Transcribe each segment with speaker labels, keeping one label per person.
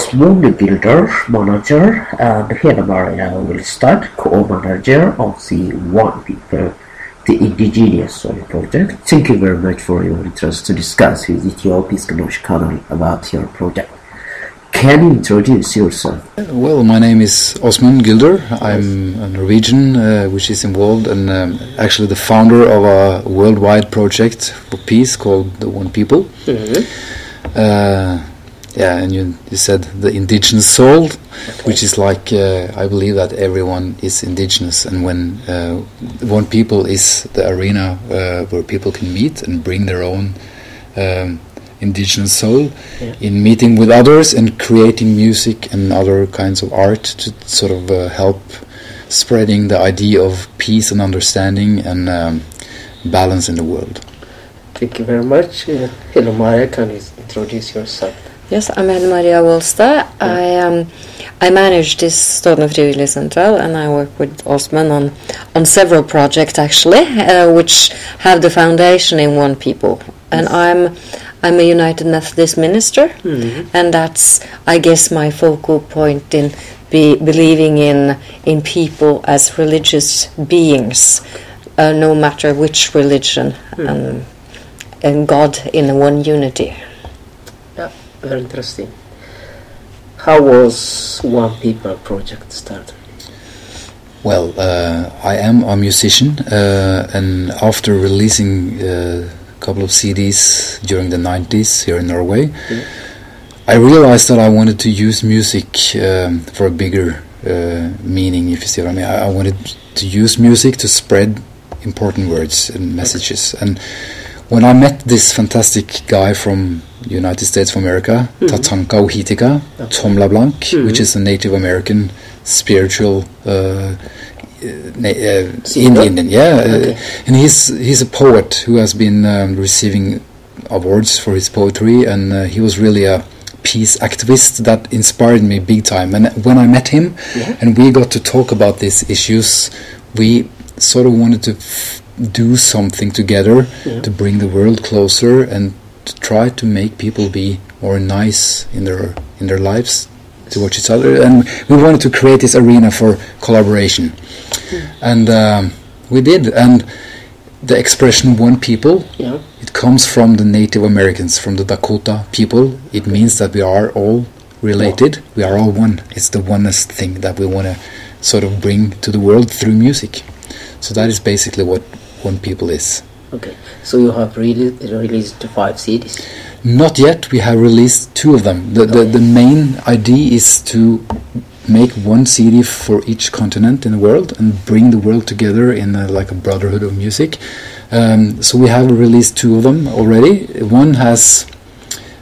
Speaker 1: Asmund, manager, and Helle Maria will start, co-manager of the One People, the indigenous project. Thank you very much for your interest to discuss with Ethiopian channel about your project. Can you introduce yourself?
Speaker 2: Well, my name is Osmund Gilder. I'm a Norwegian which is involved and actually the founder of a worldwide project for peace called the One People. And you said the indigenous soul, which is like, I believe that everyone is indigenous, and when One People is the arena where people can meet and bring their own indigenous soul in meeting with others and creating music and other kinds of art to sort of help spreading the idea of peace and understanding and balance in the world.
Speaker 1: Thank you very much. Helle Maria, can you introduce yourself?
Speaker 3: Yes, I'm Helle Maria Wolstad. I manage this Stående Frivilligsentral, and I work with Åsmund on several projects actually, which have the foundation in One People. And I'm a United Methodist minister, and that's, I guess, my focal point in believing in people as religious beings, no matter which religion, and God in one unity.
Speaker 1: Yeah, very interesting. How was One People project started?
Speaker 2: Well, I am a musician, and after releasing a couple of CDs during the 90s here in Norway, I realized that I wanted to use music for a bigger meaning, if you see what I mean. I wanted to use music to spread important words and messages. And when I met this fantastic guy from United States of America, Tatanka Uhitika, Tom LeBlanc, which is a Native American spiritual Indian, and he's a poet who has been receiving awards for his poetry, and he was really a peace activist that inspired me big time. And when I met him and we got to talk about these issues, we sort of wanted to do something together to bring the world closer and to try to make people be more nice in their lives towards each other, and we wanted to create this arena for collaboration, and we did. And the expression One People, it comes from the Native Americans, from the Dakota people. It means that we are all related, we are all one. It's the oneness thing that we want to sort of bring to the world through music. So that is basically what One People is.
Speaker 1: Okay, so you have released 5 CDs?
Speaker 2: Not yet. We have released 2 of them. The main idea is to make 1 CD for each continent in the world and bring the world together in like a brotherhood of music. So we have released 2 of them already. One has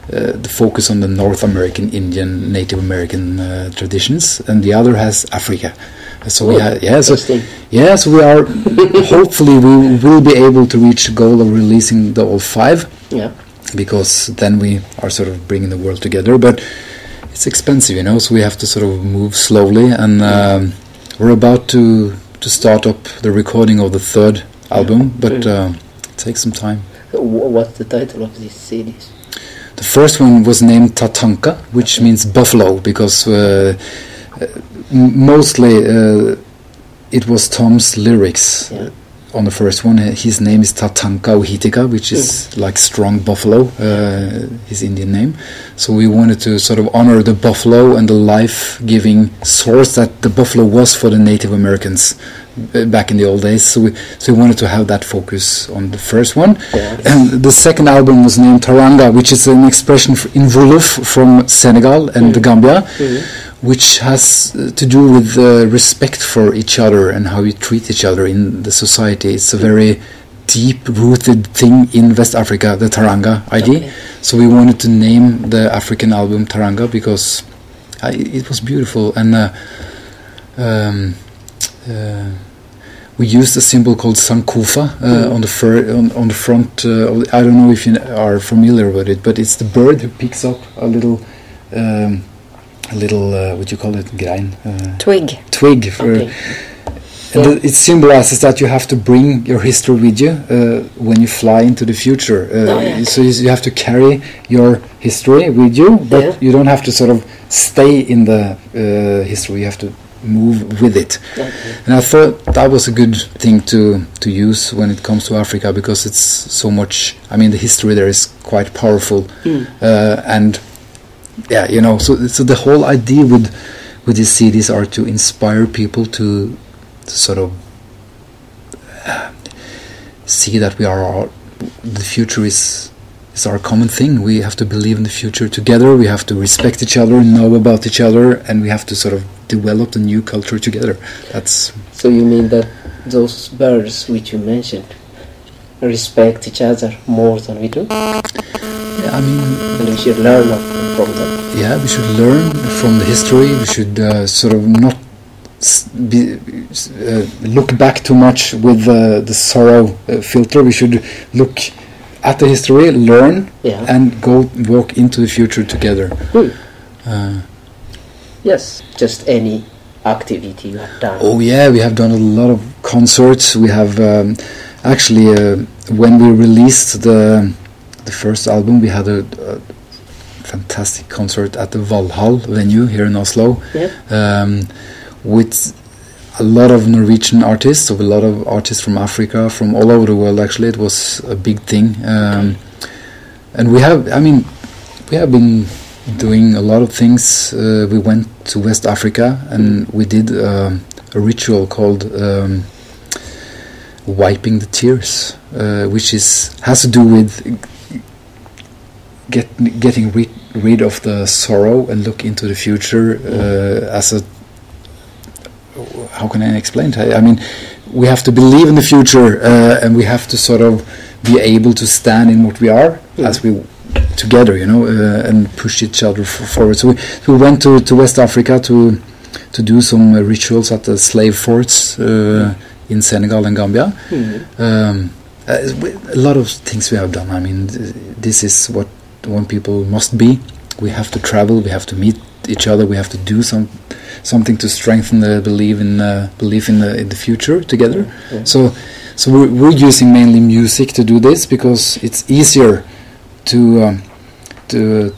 Speaker 2: the focus on the North American, Indian, Native American traditions, and the other has Africa. So we have, so we are hopefully we will be able to reach the goal of releasing the all 5. Because then we are sort of bringing the world together, but it's expensive, so we have to sort of move slowly, and we're about to start up the recording of the 3rd album, but it takes some time.
Speaker 1: What's the title of these CDs?
Speaker 2: The first one was named Tatanka, which means buffalo, because mostly it was Tom's lyrics. On the first one, his name is Tatanka Uhitika, which is like strong buffalo, his Indian name. So we wanted to sort of honor the buffalo and the life-giving source that the buffalo was for the Native Americans back in the old days. So we wanted to have that focus on the first one. And the second album was named Taranga, which is an expression in Wolof from Senegal and the Gambia, which has to do with respect for each other and how we treat each other in the society. It's a very deep-rooted thing in West Africa, the Taranga idea. So we wanted to name the African album Taranga because it was beautiful, and we used a symbol called Sankofa on the front. I don't know if you are familiar with it, but it's the bird who picks up a little what you call it, grein?
Speaker 3: Twig.
Speaker 2: And it symbolizes that you have to bring your history with you when you fly into the future. So you have to carry your history with you, but you don't have to sort of stay in the history. You have to move with it. And I thought that was a good thing to use when it comes to Africa, because it's so much. I mean, the history there is quite powerful, and so the whole idea with these CDs are to inspire people to sort of see that the future is our common thing. We have to believe in the future together. We have to respect each other, know about each other, and we have to sort of develop the new culture together. That's.
Speaker 1: So you mean that those birds which you mentioned respect each other more than we do?
Speaker 2: Yeah, I mean,
Speaker 1: and we should learn from them.
Speaker 2: Yeah, we should learn from the history. We should sort of not look back too much with the sorrow filter. We should look at the history, learn, and go walk into the future together.
Speaker 1: Yes, just any activity you have done.
Speaker 2: Oh yeah, we have done a lot of concerts. We have actually when we released the first album, we had a fantastic concert at the Valhall venue here in Oslo. With a lot of Norwegian artists, a lot of artists from Africa, from all over the world. Actually, it was a big thing, and we have been doing a lot of things. We went to West Africa and we did a ritual called wiping the tears, which has to do with getting rid of the sorrow and look into the future as a. How can I explain it? I mean, we have to believe in the future, and we have to sort of be able to stand in what we are as we together, and push each other forward. So we went to West Africa to do some rituals at the slave forts in Senegal and Gambia. A lot of things we have done. I mean, this is what one people must be. We have to travel. We have to meet each other. We have to do something to strengthen the belief in the future together. So we're using mainly music to do this, because it's easier to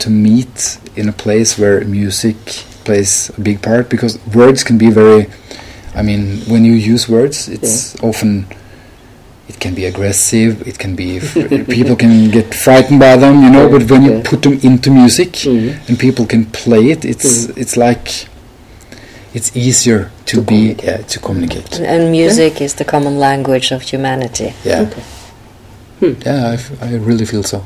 Speaker 2: meet in a place where music plays a big part, because words can be very. I mean, when you use words, it's often. It can be aggressive. It can be people can get frightened by them, But when you put them into music and people can play it, it's like it's easier to communicate.
Speaker 3: And music is the common language of humanity.
Speaker 2: Yeah. Yeah, I really feel so.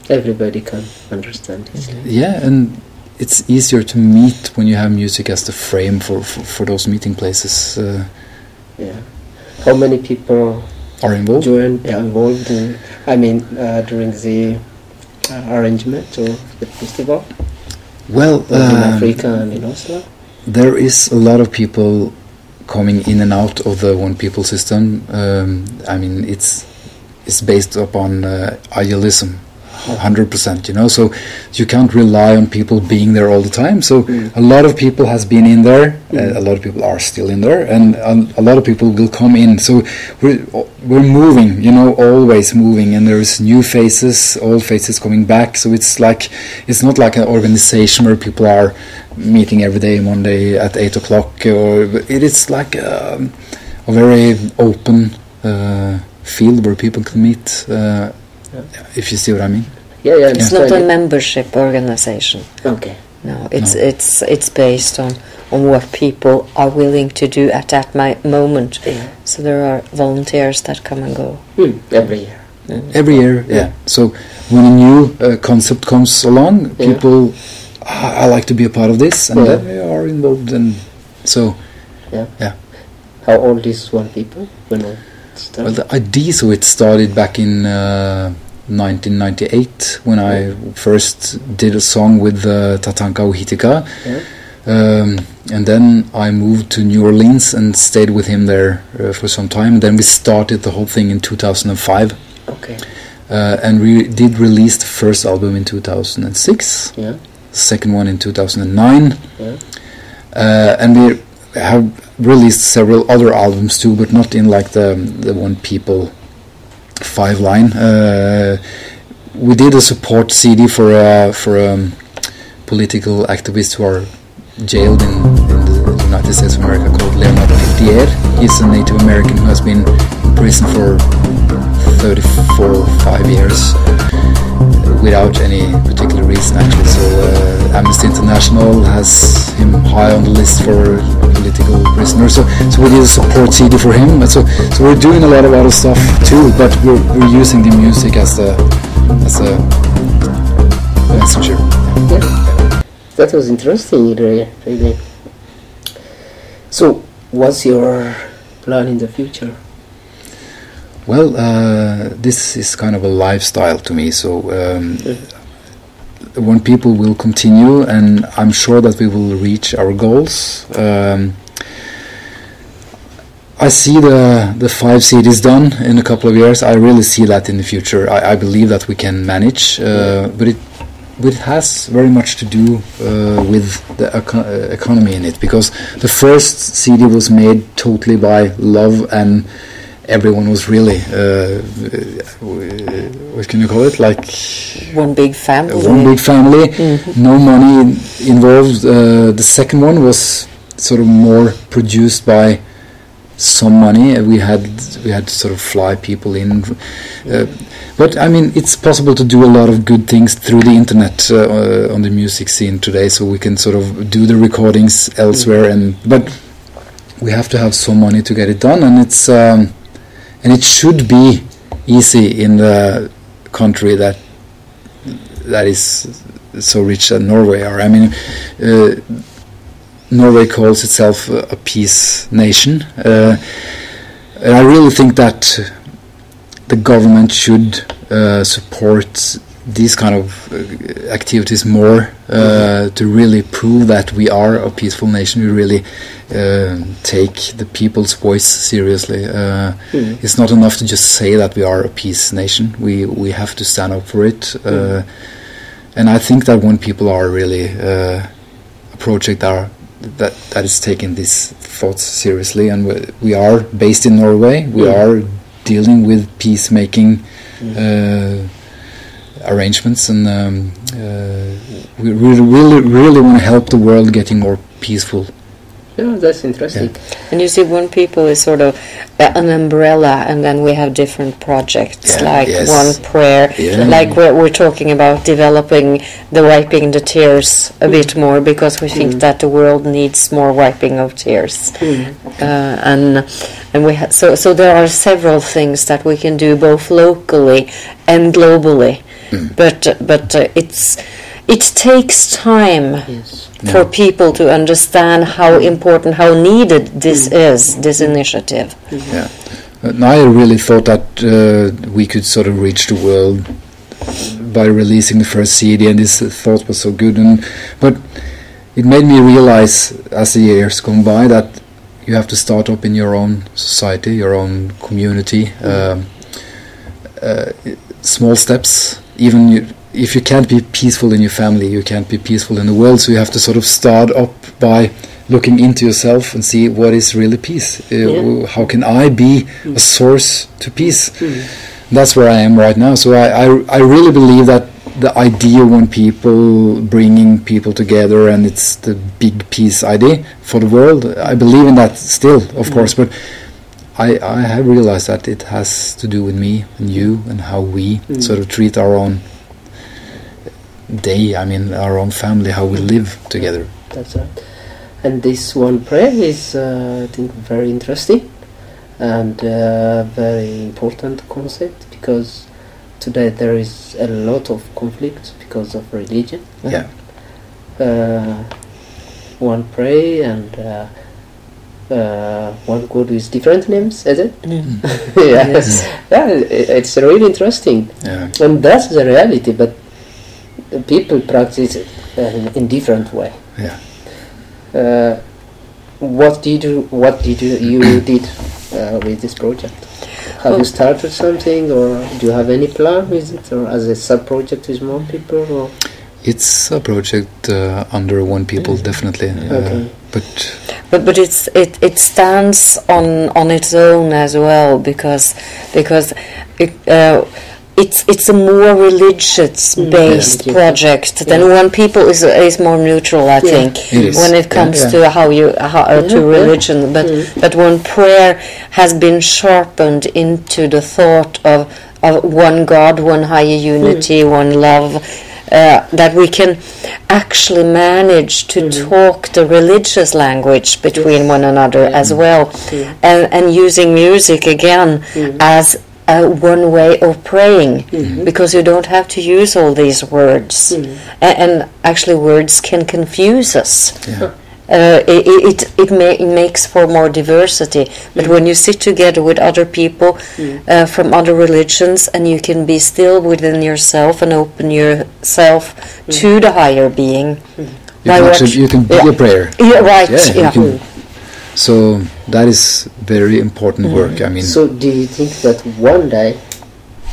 Speaker 1: Everybody can understand it.
Speaker 2: Yeah, and it's easier to meet when you have music as the frame for those meeting places.
Speaker 1: How many people
Speaker 2: are involved?
Speaker 1: Involved in, during the arrangement of the festival?
Speaker 2: Well,
Speaker 1: in Africa and in Oslo?
Speaker 2: There is a lot of people coming in and out of the One People system. It's based upon idealism, 100%, so you can't rely on people being there all the time. So a lot of people has been in there, a lot of people are still in there, and a lot of people will come in. So we're moving, always moving, and there's new faces, old faces coming back. So it's not like an organization where people are meeting every day, Monday at 8 o'clock, or it is like a very open field where people can meet. If you see what I mean.
Speaker 3: It's not a membership organization.
Speaker 1: Okay.
Speaker 3: No, it's based on what people are willing to do at that moment. So there are volunteers that come and go
Speaker 1: every year.
Speaker 2: Every year, yeah. So when a new concept comes along, people, I like to be a part of this, and then they are involved, and so
Speaker 1: How old is One People when it started?
Speaker 2: Well, the idea, so it started back in 1998 when I first did a song with Tatanka Uhitika, and then I moved to New Orleans and stayed with him there for some time. And then we started the whole thing in 2005.
Speaker 1: Okay.
Speaker 2: And we did release the first album in 2006.
Speaker 1: Yeah.
Speaker 2: The second one in 2009.
Speaker 1: Yeah.
Speaker 2: And have released several other albums too, but not in like the One People 5-line. We did a support CD for political activists who are jailed in the United States of America, called Leonardo Fiftier. He's a Native American who has been in prison for 34 or 5 years without any particular reason, actually. So Amnesty International has him high on the list for political prisoners. So we did a support CD for him. So we're doing a lot of other stuff too, but we're using the music as a messenger.
Speaker 1: Yeah. That was interesting, really. So, what's your plan in the future?
Speaker 2: Well, this is kind of a lifestyle to me. So, One People will continue, and I'm sure that we will reach our goals. I see the 5 CDs done in a couple of years. I really see that in the future. I believe that we can manage, but it has very much to do with the economy in it, because the first CD was made totally by love, and everyone was really what can you call it, like
Speaker 3: one big family.
Speaker 2: Mm-hmm. No money involved. The second one was sort of more produced by some money. We had to sort of fly people in, but I mean, it's possible to do a lot of good things through the internet on the music scene today, so we can sort of do the recordings elsewhere, but we have to have some money to get it done, and it's and it should be easy in the country that is so rich that Norway are. I mean, Norway calls itself a peace nation, and I really think that the government should support these kind of activities more, to really prove that we are a peaceful nation. We really take the people's voice seriously. It's not enough to just say that we are a peace nation. We have to stand up for it, and I think that One People are really a project that is taking these thoughts seriously, and we are based in Norway. We are dealing with peacemaking arrangements, and we really want to help the world getting more peaceful.
Speaker 1: Yeah, that's interesting.
Speaker 2: Yeah.
Speaker 3: And you see, One People is sort of an umbrella, and then we have different projects, One Prayer, like we're talking about developing the wiping the tears a bit more, because we think that the world needs more wiping of tears. And we so there are several things that we can do both locally and globally, but it takes time for people to understand how important, how needed this is, this initiative.
Speaker 2: Yeah, I really thought that we could sort of reach the world by releasing the first CD, and this thought was so good, but it made me realize as the years go by that you have to start up in your own society, your own community, small steps. Even if you can't be peaceful in your family, you can't be peaceful in the world. So you have to sort of start up by looking into yourself and see what is really peace. How can I be a source to peace? That's where I am right now. So I really believe that the idea, One People, bringing people together, and it's the big peace idea for the world. I believe in that still, of course, but I have realized that it has to do with me and you, and how we sort of treat our own day, I mean our own family, how we live together.
Speaker 1: That's right. And this One Prayer is I think very interesting and very important concept, because today there is a lot of conflict because of religion. One Pray and One God with different names, is it? Yes. Yeah, it's really interesting. And that's the reality, but people practice it in different way. What did you did with this project? Have you started something, or do you have any plan with it, or as a sub-project with more people? Or?
Speaker 2: It's a project under One People, definitely.
Speaker 1: Okay.
Speaker 3: But it stands on its own as well, because it's a more religious based project than when people is more neutral, I think, when it comes to to religion. But when prayer has been sharpened into the thought of one God, one higher unity, one love, that we can actually manage to talk the religious language between one another as well, and using music again as one way of praying, because you don't have to use all these words, and actually words can confuse us. It makes for more diversity, but when you sit together with other people from other religions, and you can be still within yourself and open yourself to the higher being,
Speaker 2: you can be a prayer. So that is very important work. I mean.
Speaker 4: So do you think that one day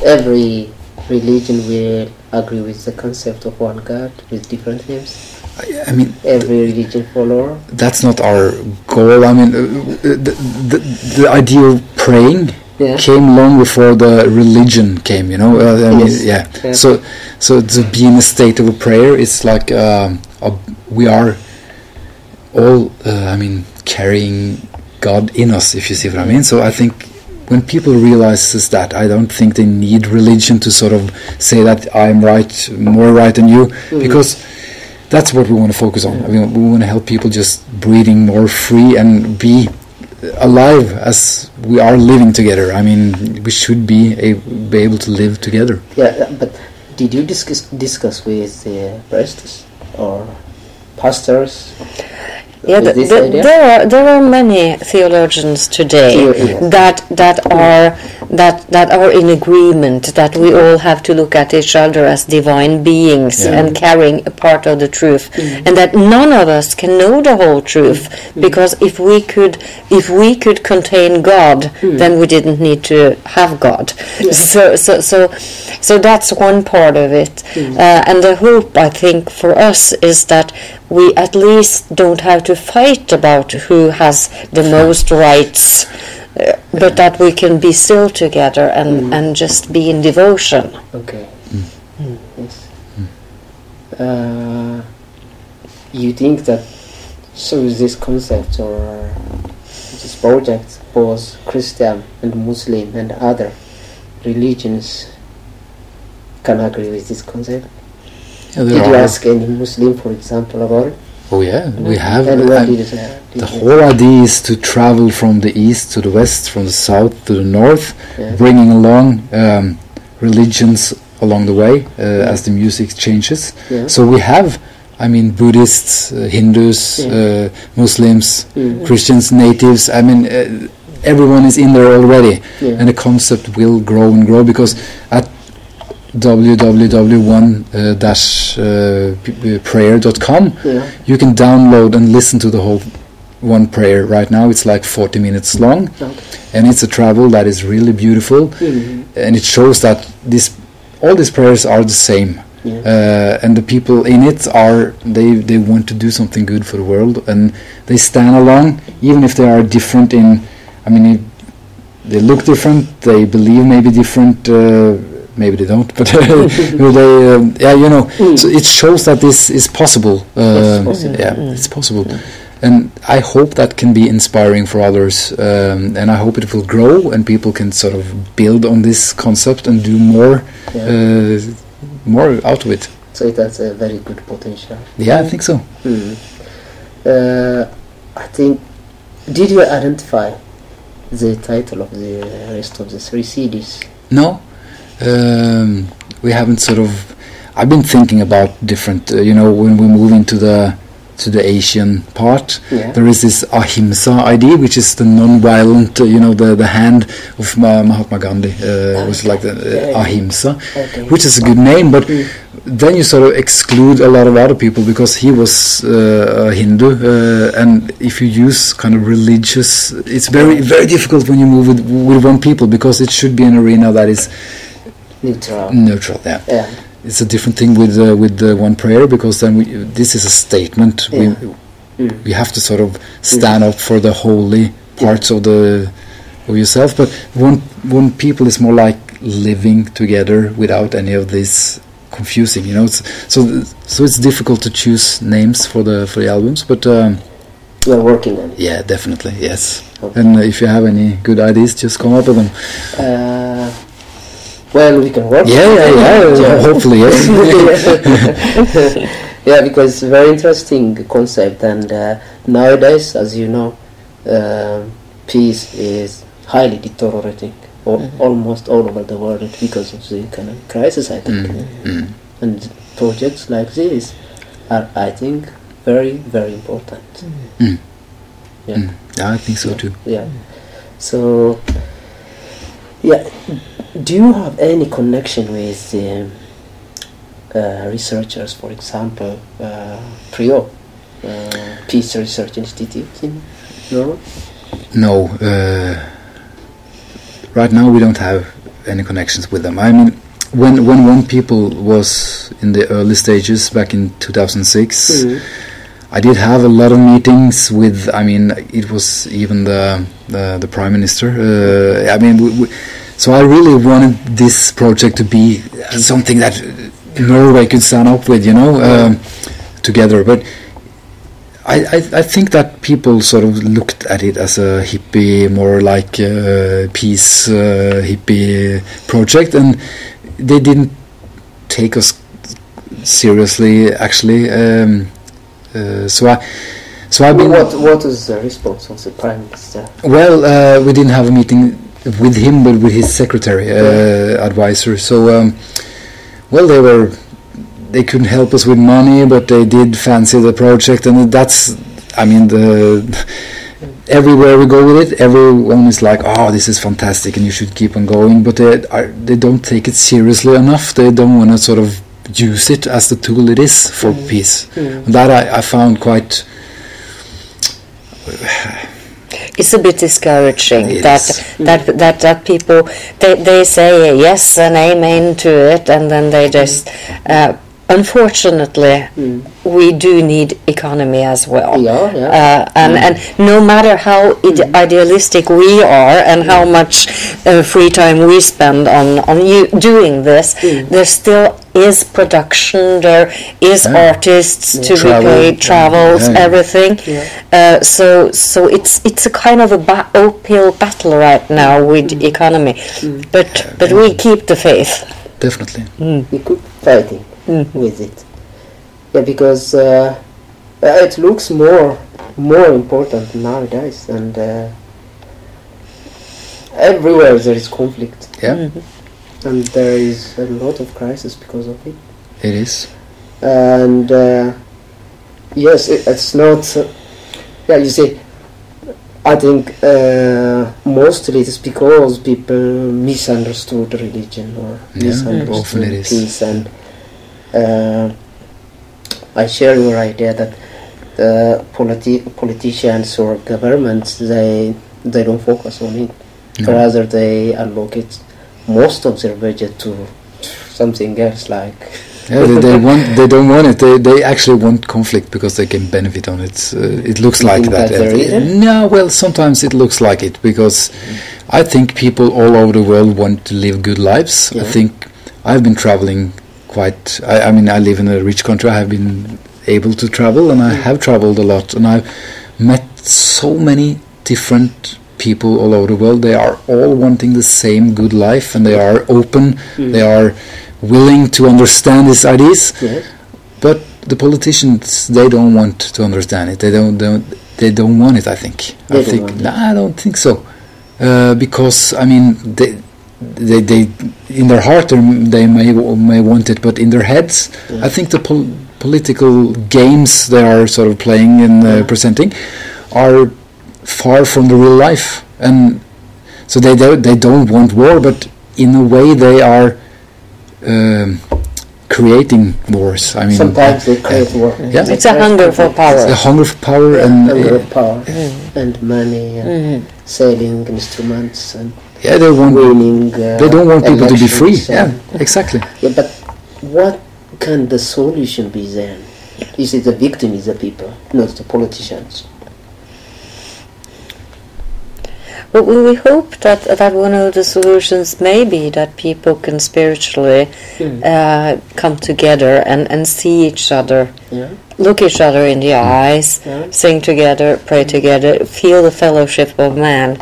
Speaker 4: every religion will agree with the concept of one God with different names?
Speaker 2: I mean,
Speaker 4: every religion follower.
Speaker 2: That's not our goal. I mean, the idea of praying came long before the religion came. You know, So to be in a state of a prayer, it's like we are all. Carrying God in us, if you see what I mean. So I think when people realize that, I don't think they need religion to sort of say that I'm right, more right than you, because that's what we want to focus on. I mean, we want to help people just breathing more free and be alive as we are living together. I mean, we should be able to live together.
Speaker 4: Yeah, but did you discuss with priests or pastors?
Speaker 3: Yeah, there are many theologians today that are in agreement that we all have to look at each other as divine beings and carrying a part of the truth, and that none of us can know the whole truth, because if we could contain God, then we didn't need to have God. So that's one part of it, and the hope, I think, for us is that we at least don't have to fight about who has the most rights, but that we can be still together and just be in devotion.
Speaker 4: Okay. Yes. You think that through this concept or this project, both Christian and Muslim and other religions can agree with this concept?
Speaker 2: Yeah,
Speaker 4: did you ask any Muslim, for example, about it?
Speaker 2: Oh yeah, we have.
Speaker 4: And what did you say?
Speaker 2: The whole idea is to travel from the east to the west, from the south to the north, bringing along religions along the way as the music changes. Yeah. So we have, I mean, Buddhists, Hindus, Muslims, Christians, natives. I mean, everyone is in there already, and the concept will grow and grow, because at www.one-prayer.com you can download and listen to the whole one prayer right now. It's like 40 minutes long, and it's a travel that is really beautiful, and it shows that all these prayers are the same, and the people in it they want to do something good for the world, and they stand along even if they are different they look different, they believe maybe different, maybe they don't, but so it shows that this is possible. It's possible. And I hope that can be inspiring for others, and I hope it will grow and people can sort of build on this concept and do more out of it.
Speaker 4: So it has a very good potential.
Speaker 2: Yeah, I think so.
Speaker 4: I think, did you identify the title of the rest of the 3 CDs?
Speaker 2: No. We haven't sort of. I've been thinking about different. When we move into the Asian part, there is this ahimsa idea, which is the non-violent. The hand of Mahatma Gandhi was like the ahimsa, which is a good name, but then you sort of exclude a lot of other people because he was a Hindu, and if you use kind of religious, it's very very difficult when you move with one people, because it should be an arena that is neutral. It's a different thing with the one prayer, because then this is a statement. you have to sort of stand up for the holy parts of yourself. But one people is more like living together without any of this confusing, you know. So it's difficult to choose names for the albums, but
Speaker 4: we are working on it.
Speaker 2: Yeah, definitely, yes. Okay. And if you have any good ideas, just come up with them.
Speaker 4: Well, we can work.
Speaker 2: Yeah. Hopefully, yes.
Speaker 4: Yeah, because it's a very interesting concept, and nowadays, as you know, peace is highly deteriorating, almost all over the world because of the economic crisis, I think. And projects like this are, I think, very, very important.
Speaker 2: Yeah, I think so too.
Speaker 4: Yeah. So, yeah, do you have any connection with researchers, for example, PRIO, Peace Research Institute in Norway?
Speaker 2: No. Right now we don't have any connections with them. I mean, when One People was in the early stages back in 2006, I did have a lot of meetings with, I mean, it was even the Prime Minister. I mean, so I really wanted this project to be something that Norway could stand up with, you know, together. But I think that people sort of looked at it as a hippie, more like peace hippie project, and they didn't take us seriously, actually. So I've been.
Speaker 4: What was the response of the Prime Minister?
Speaker 2: Well, we didn't have a meeting with him, but with his secretary, advisor. So, well, they couldn't help us with money, but they did fancy the project, and that's, I mean, everywhere we go with it, everyone is like, "Oh, this is fantastic, and you should keep on going." But they don't take it seriously enough. They don't want to sort of use it as the tool it is for peace. And that I found quite.
Speaker 3: It's a bit discouraging that people they say yes and amen to it, and then they just unfortunately we do need economy as well. And no matter how idealistic we are and how much free time we spend on doing this, there still is production, there is artists to be paid, travels, everything. So it's a kind of a uphill battle right now with economy, but we keep the faith.
Speaker 2: Definitely.
Speaker 4: We keep fighting with it. Yeah, because it looks more important nowadays, and everywhere there is conflict. And there is a lot of crisis because of it.
Speaker 2: It is.
Speaker 4: And yes, it's not. You see, I think mostly it's because people misunderstood religion or misunderstood peace. And I share your idea that politicians or governments they don't focus on it. Rather, they allocate most of their budget to something else, like
Speaker 2: they don't want it. They actually want conflict because they can benefit on it. It looks like that. No, well, sometimes it looks like it because I think people all over the world want to live good lives. I think I've been traveling quite. I mean, I live in a rich country. I have been able to travel, and I have traveled a lot, and I've met so many different people all over the world. They are all wanting the same good life, and they are open. They are willing to understand these ideas. But the politicians, they don't want to understand it. They don't want it. I think. I don't think so. Because I mean, they in their heart they may want it, but in their heads, I think the political games they are sort of playing and presenting are far from the real life, and so they don't want war, but in a way they are creating wars. I mean,
Speaker 4: sometimes they create war.
Speaker 3: It's a hunger for power.
Speaker 2: A hunger for power
Speaker 4: and money, and selling instruments, and
Speaker 2: they want
Speaker 4: winning.
Speaker 2: They don't want people to be free. Exactly.
Speaker 4: But what can the solution be then? You see, the victim is the people, not the politicians.
Speaker 3: Well, we hope that one of the solutions may be that people can spiritually come together and see each other, look each other in the eyes, sing together, pray together, feel the fellowship of man,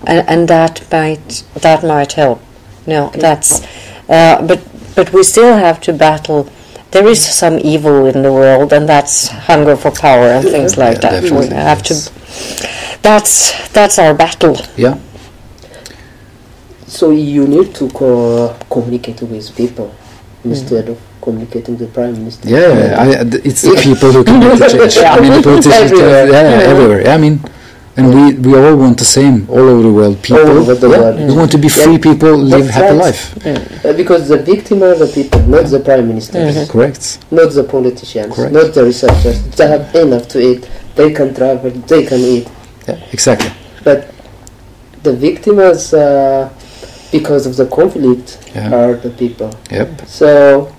Speaker 3: and that might help. No, that's but we still have to battle. There is some evil in the world, and that's hunger for power and things like that. We have to. That's our battle.
Speaker 2: Yeah.
Speaker 4: So you need to communicate with people instead of communicating with the prime minister.
Speaker 2: Yeah, it's the people who can make the change. I mean, the politicians, everywhere. Yeah, I mean, and we all want the same all over the world. People,
Speaker 4: all over the world.
Speaker 2: We want to be free people, live happy life.
Speaker 4: Because the victim are the people, not the prime ministers.
Speaker 2: Correct.
Speaker 4: Not the politicians.
Speaker 2: Correct.
Speaker 4: Not the researchers. They have enough to eat. They can travel. They can eat.
Speaker 2: Yeah, exactly.
Speaker 4: But the victims, because of the conflict, are the people.
Speaker 2: Yep.
Speaker 4: So,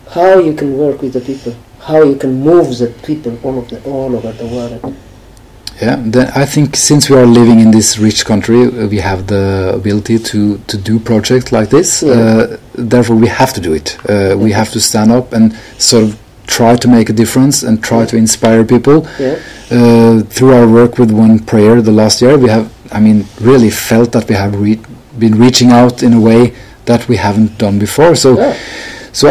Speaker 4: how you can work with the people? How you can move the people all over the world?
Speaker 2: Yeah, then I think since we are living in this rich country, we have the ability to do projects like this. Therefore, we have to do it. We have to stand up and sort of try to make a difference and try to inspire people. Through our work with One Prayer the last year, we have, really felt that we have been reaching out in a way that we haven't done before. So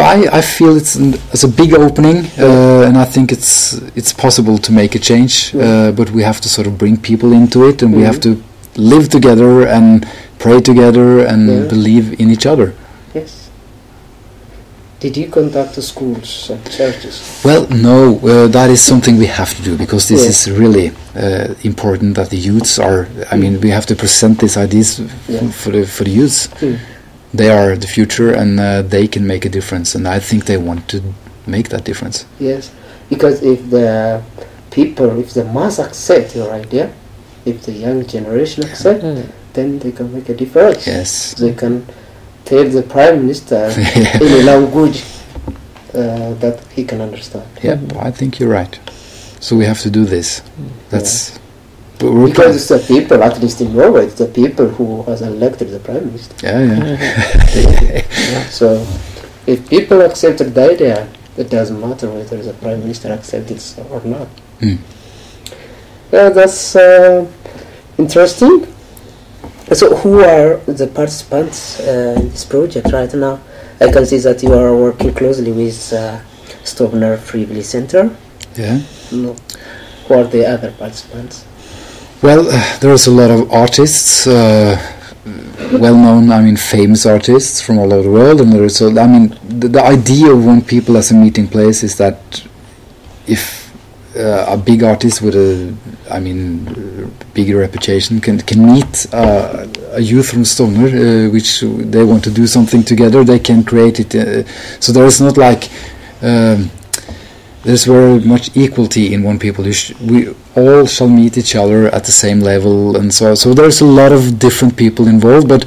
Speaker 2: I feel it's a big opening, and I think it's possible to make a change. But we have to sort of bring people into it, and we have to live together and pray together and believe in each other.
Speaker 4: Yes. Did you contact the schools and churches?
Speaker 2: Well, no, that is something we have to do, because this is really important that the youths are. We have to present these ideas for the youths. They are the future, and they can make a difference, and I think they want to make that difference.
Speaker 4: Yes, because if the people, if the mass accept your idea, if the young generation accept, then they can make a difference.
Speaker 2: Yes.
Speaker 4: They can tell the prime minister in a language that he can understand.
Speaker 2: Yeah, I think you're right. So we have to do this. That's
Speaker 4: because it's the people, at least in Norway, it's the people who has elected the prime minister. So if people accepted the idea, it doesn't matter whether the prime minister accepts it or not. Yeah, that's interesting. So who are the participants in this project right now? I can see that you are working closely with Stovner Frivillig Center.
Speaker 2: Yeah.
Speaker 4: No. Who are the other participants?
Speaker 2: Well, there's a lot of artists, well-known, famous artists from all over the world, and there's, the idea of One People as a meeting place is that if a big artist with a, bigger reputation can meet a youth from Stovner, which they want to do something together, they can create it. So there is not like. There's very much equality in One People. We all shall meet each other at the same level, and so there's a lot of different people involved, but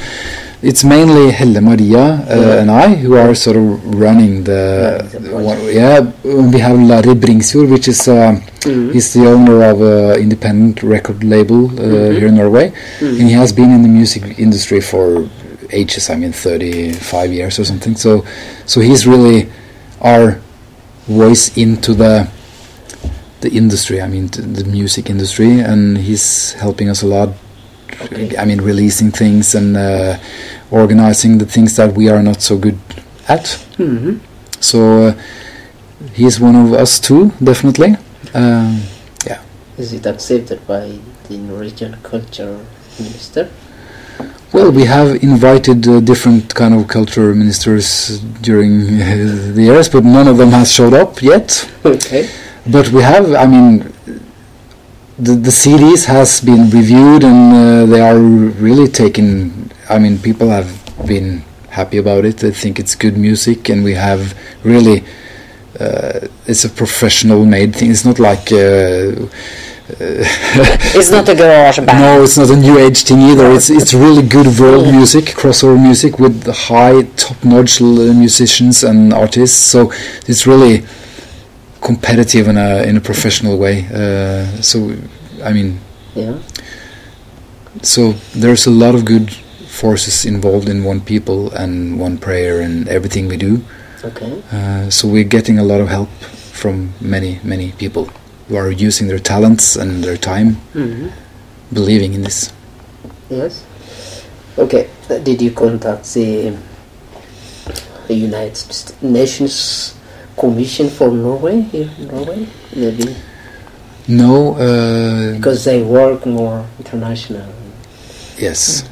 Speaker 2: it's mainly Helle Maria and I who are sort of running we have Larry Bringsfjord, which is he's the owner of an independent record label here in Norway, and he has been in the music industry for ages. 35 years or something. So he's really our voice into the industry, the music industry, and he's helping us a lot. Releasing things and organizing the things that we are not so good at. So he's one of us too, definitely.
Speaker 4: Is it accepted by the Norwegian culture minister?
Speaker 2: Well, we have invited different kind of culture ministers during the years, but none of them has showed up yet.
Speaker 4: Okay.
Speaker 2: But we have, the CDs has been reviewed, and they are really taken. People have been happy about it. They think it's good music, and we have really, it's a professional made thing. It's not like...
Speaker 3: it's not a garage band.
Speaker 2: No, it's not a new age thing either. It's really good world music, crossover music with high top-notch musicians and artists. So it's really competitive in a professional way. So I mean,
Speaker 4: Yeah.
Speaker 2: so there's a lot of good forces involved in one people and one prayer and everything we do.
Speaker 4: Okay.
Speaker 2: So we're getting a lot of help from many people who are using their talents and their time,
Speaker 4: Mm-hmm.
Speaker 2: believing in this.
Speaker 4: Yes. Okay. Did you contact the United Nations Commission for Norway? Here in Norway, maybe
Speaker 2: No,
Speaker 4: because they work more international.
Speaker 2: yes.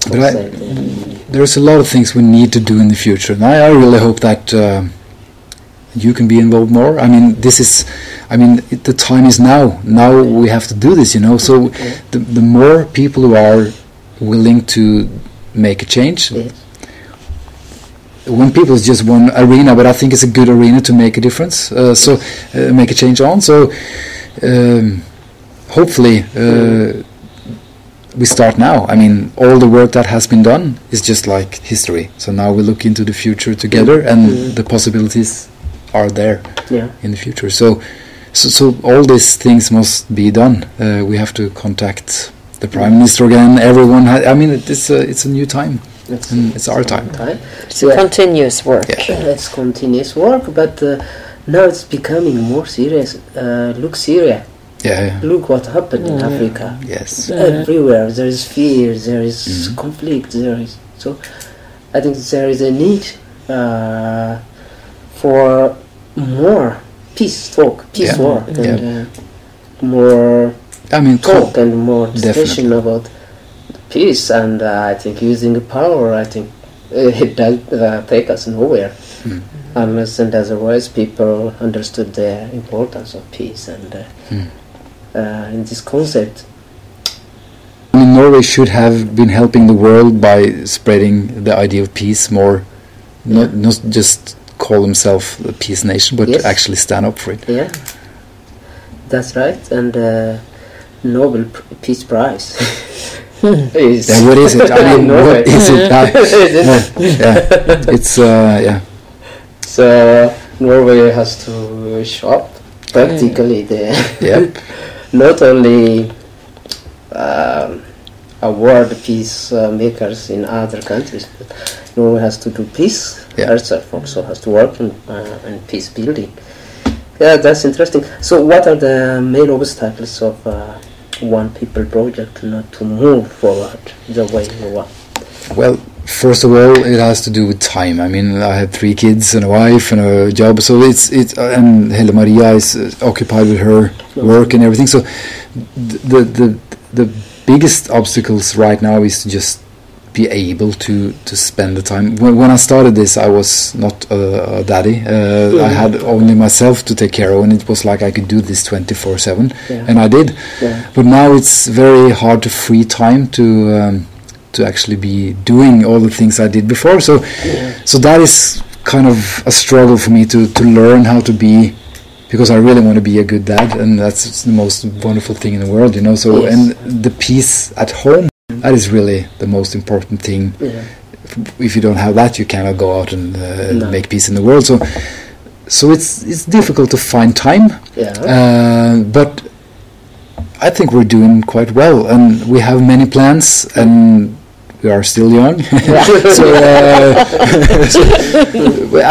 Speaker 2: But
Speaker 4: Outside,
Speaker 2: there's a lot of things we need to do in the future, and I really hope that you can be involved more. I mean, the time is now. Now we have to do this, you know. So the more people who are willing to make a change.
Speaker 4: Yes.
Speaker 2: When people is just one arena, but I think it's a good arena to make a difference. Make a change on. So hopefully. We start now. I mean, all the work that has been done is just like history. So now we look into the future together, and the possibilities are there in the future. So all these things must be done. We have to contact the Prime Minister again. Everyone. I mean, it's a new time. It's our time.
Speaker 3: It's a continuous work.
Speaker 2: Yeah.
Speaker 4: It's continuous work, but now it's becoming more serious. Look, Syria.
Speaker 2: Yeah.
Speaker 4: Look what happened in Africa.
Speaker 2: Yes.
Speaker 4: Everywhere there is fear, there is conflict, there is. So I think there is a need for more peace talk, peace work, and more talk and more discussion about peace. And I think using power, I think it does take us nowhere. Unless and otherwise people understood the importance of peace and in this concept.
Speaker 2: I mean, Norway should have been helping the world by spreading the idea of peace more, not just call themselves a peace nation, but actually stand up for it.
Speaker 4: Yeah, that's right. And Nobel Peace Prize.
Speaker 2: What is it? I mean, what is it? It's
Speaker 4: So Norway has to show up practically the not only award peace makers in other countries, but Norway has to do peace herself, also has to work in peace building. Yeah, that's interesting. So what are the main obstacles of One People project not to move forward the way you want?
Speaker 2: Well, first of all, it has to do with time. I mean, I have 3 kids and a wife and a job, so it's and Helle Maria is occupied with her work and everything. So the biggest obstacles right now is to just be able to spend the time. When I started this, I was not a daddy. I had only myself to take care of, and it was like I could do this 24/7, and I did. But now it's very hard to free time to actually be doing all the things I did before. So that is kind of a struggle for me to learn how to be, because I really want to be a good dad, and that's the most wonderful thing in the world, you know. So and the peace at home, that is really the most important thing. If you don't have that, you cannot go out and make peace in the world. So it's difficult to find time, but I think we're doing quite well, and we have many plans, and we are still young. So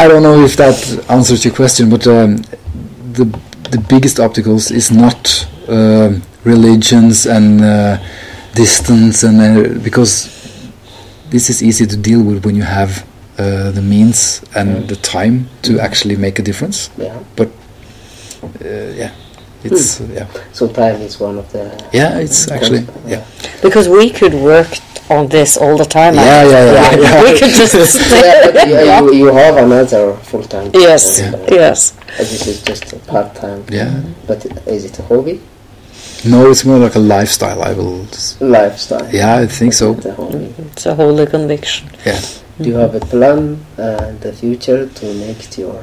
Speaker 2: I don't know if that answers your question, but the biggest obstacles is not religions and distance, and because this is easy to deal with when you have the means and the time to actually make a difference. But it's
Speaker 4: So time is one of the
Speaker 2: it's actually
Speaker 3: because we could work on this all the time. We could just
Speaker 4: you have another full-time.
Speaker 3: Yes.
Speaker 4: This is just a part-time. But is it a hobby?
Speaker 2: No, it's more like a lifestyle.
Speaker 4: Lifestyle.
Speaker 2: Yeah, I think so.
Speaker 3: It's a holy conviction.
Speaker 4: Do you have a plan in the future to make it your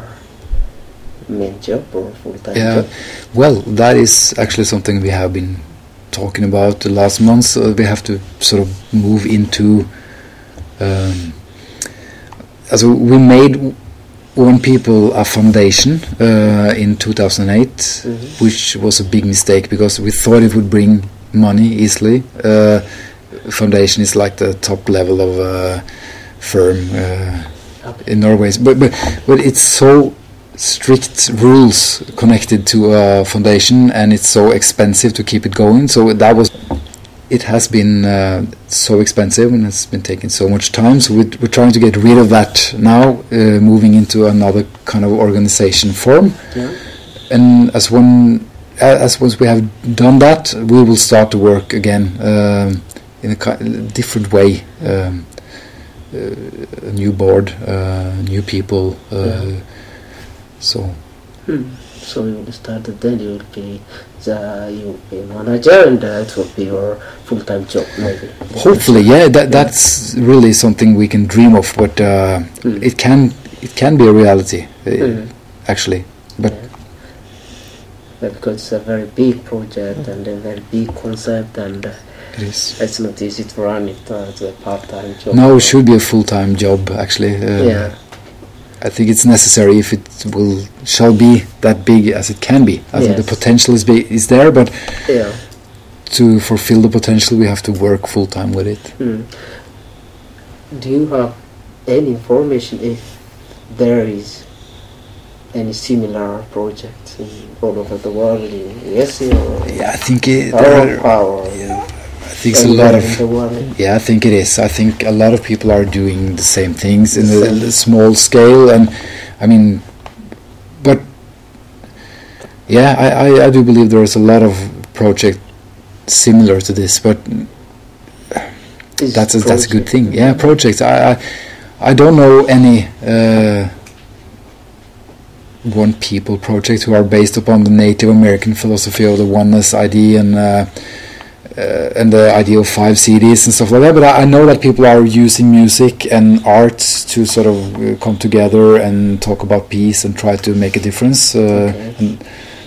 Speaker 4: main job or full-time job?
Speaker 2: Well, that is actually something we have been talking about the last months. We have to sort of move into. So we made One People a foundation in 2008, which was a big mistake because we thought it would bring money easily. Foundation is like the top level of firm in Norway, but it's so strict rules connected to a foundation, and it's so expensive to keep it going. So it has been so expensive, and it's been taking so much time. So we're trying to get rid of that now, moving into another kind of organization form.
Speaker 4: Yeah.
Speaker 2: And as once we have done that, we will start to work again in a different way. A new board, new people. So
Speaker 4: you will start then you will be manager, and it will be your full-time job maybe.
Speaker 2: Hopefully, yeah. That's really something we can dream of, but it can be a reality, actually. But
Speaker 4: because it's a very big project and a very big concept, and
Speaker 2: it is.
Speaker 4: It's not easy to run it as a part-time job.
Speaker 2: No, it should be a full-time job, actually.
Speaker 4: Yeah.
Speaker 2: I think it's necessary if it shall be that big as it can be. I think the potential is there, but to fulfill the potential, we have to work full-time with it.
Speaker 4: Do you have any information if there is any similar projects all over the world in USA or
Speaker 2: I think I think it's a lot of. I think it is. I think a lot of people are doing the same things in a small scale, and I mean, but I do believe there is a lot of projects similar to this, but that's a good thing. Yeah, projects. I don't know any One People projects who are based upon the Native American philosophy of the oneness idea and the idea of 5 CDs and stuff like that, but I know that people are using music and arts to sort of come together and talk about peace and try to make a difference. And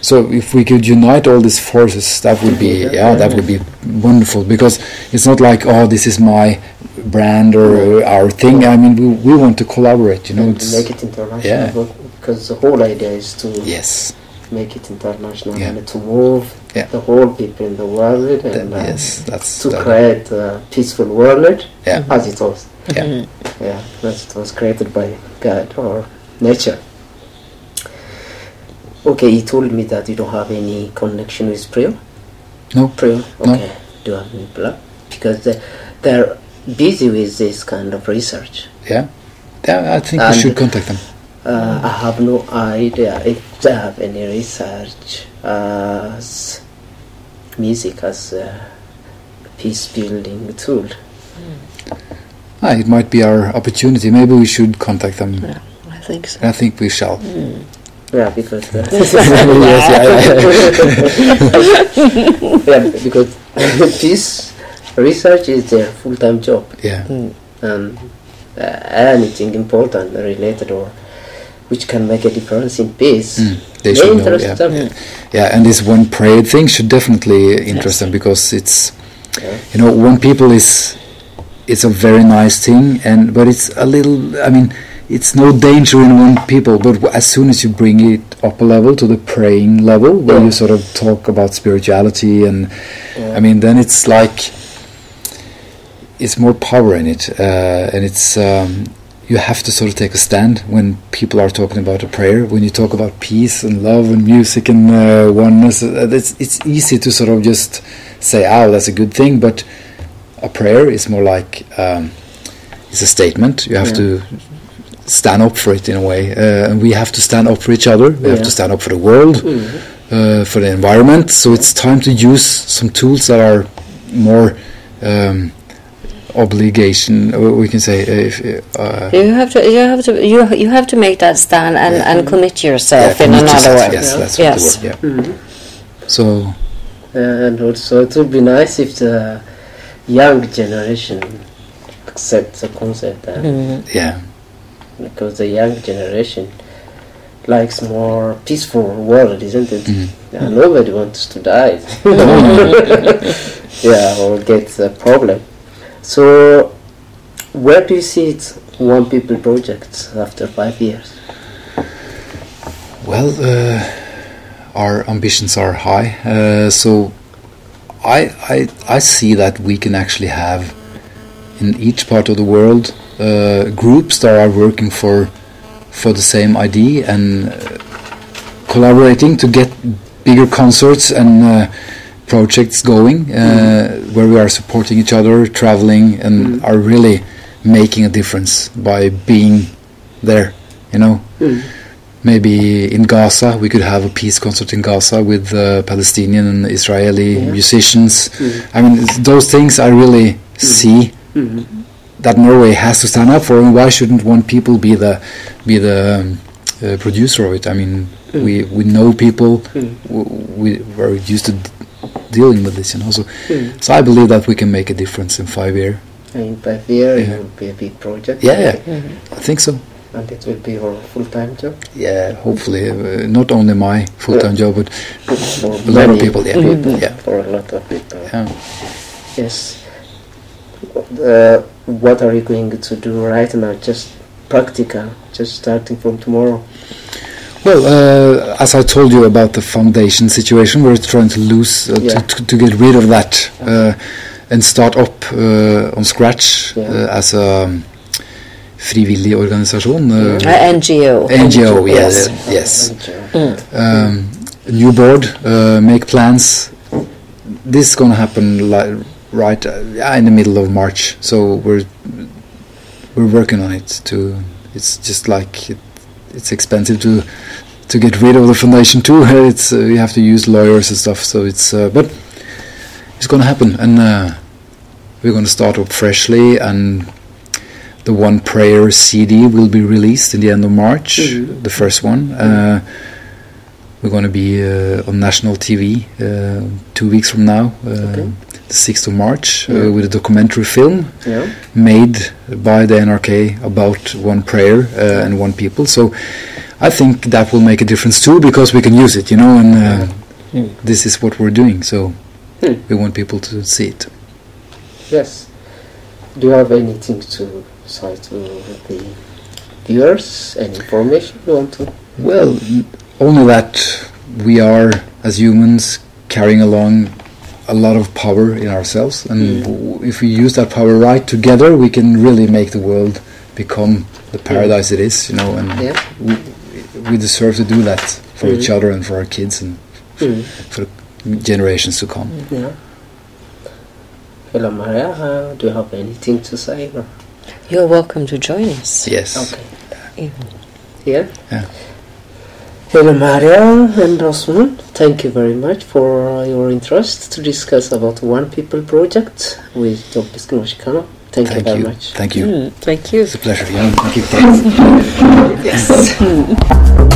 Speaker 2: so if we could unite all these forces, that would be that would be wonderful, because it's not like, oh, this is my brand or our thing. I mean, we want to collaborate, you know.
Speaker 4: And to make it international, because the whole idea is to make it international and to move the whole people in the world, and to create a peaceful world as it was. That was created by God or nature. Okay, you told me that you don't have any connection with prayer.
Speaker 2: No.
Speaker 4: Prayer. Okay.
Speaker 2: No.
Speaker 4: Do you have any plan? Because they're busy with this kind of research.
Speaker 2: Yeah, I think we should contact them.
Speaker 4: I have no idea if they have any research as music as a peace building tool.
Speaker 2: It might be our opportunity. Maybe we should contact them.
Speaker 3: Yeah, I think so.
Speaker 2: I think we shall.
Speaker 4: Yeah, because because peace research is their full-time job.
Speaker 2: Yeah.
Speaker 4: And anything important related or which can make a difference in peace.
Speaker 2: They should know. Yeah, and this One Prayer thing should definitely interest them, because it's One People it's a very nice thing, but it's a little. I mean, it's no danger in One People, but as soon as you bring it up a level to the praying level, where you sort of talk about spirituality, and I mean, then it's like it's more power in it, and it's. You have to sort of take a stand when people are talking about a prayer. When you talk about peace and love and music and oneness, it's easy to sort of just say, "Oh, that's a good thing." But a prayer is more like it's a statement. You have to stand up for it in a way, and we have to stand up for each other. We have to stand up for the world, for the environment. So it's time to use some tools that are more. Obligation, we can say.
Speaker 3: You have to make that stand and commit yourself in another way.
Speaker 2: Yes, that's the word. So,
Speaker 4: and also it would be nice if the young generation accepts the concept. Because the young generation likes more peaceful world, isn't it? Nobody wants to die. Or get a problem. So, where do you see it, One People projects after 5 years?
Speaker 2: Well, our ambitions are high, so I see that we can actually have in each part of the world groups that are working for the same idea and collaborating to get bigger concerts and projects going where we are supporting each other, traveling, and are really making a difference by being there, you know. Maybe in Gaza we could have a peace concert in Gaza with Palestinian and Israeli musicians. I mean, those things I really see that Norway has to stand up for, and why shouldn't one people be the producer of it? I mean, we know people, we are used to dealing with this, you know. So I believe that we can make a difference in 5 years.
Speaker 4: In 5 years, it will be a big project.
Speaker 2: Yeah, I think so.
Speaker 4: And it will be your full-time job?
Speaker 2: Yeah, hopefully. Not only my full-time job, but
Speaker 4: for
Speaker 2: a lot of people. Yeah.
Speaker 4: For a lot of people.
Speaker 2: Yeah.
Speaker 4: Yes. What are you going to do right now? Just practical, just starting from tomorrow?
Speaker 2: Well, as I told you about the foundation situation, we're trying to lose, to get rid of that and start up on scratch as a frivillig organisation.
Speaker 3: NGO.
Speaker 2: NGO, yes. A new board, make plans. This is going to happen right in the middle of March, so we're working on it. It's just like it's expensive to get rid of the foundation too. It's you have to use lawyers and stuff. So it's but it's going to happen, and we're going to start up freshly. And the One Prayer CD will be released in the end of March, the first one. We're going to be on national TV 2 weeks from now, the 6th of March, with a documentary film made by the NRK about one prayer and one people. So I think that will make a difference too, because we can use it, you know, and this is what we're doing. So we want people to see it.
Speaker 4: Yes. Do you have anything to say to the viewers? Any information you want to?
Speaker 2: Well, only that we are, as humans, carrying along a lot of power in ourselves, and if we use that power right together, we can really make the world become the paradise it is, you know, and we deserve to do that for each other and for our kids and for the generations to come.
Speaker 4: Helle Maria, do you have anything to say? Or?
Speaker 3: You're welcome to join us.
Speaker 2: Yes.
Speaker 4: Okay. Here? Yeah. Helle Maria and Åsmund, thank you very much for your interest to discuss about One People project with Topisk Norskana. Thank you very much.
Speaker 2: Thank you.
Speaker 3: Thank you.
Speaker 2: It's a pleasure. Yeah. Thank you.
Speaker 3: Yes.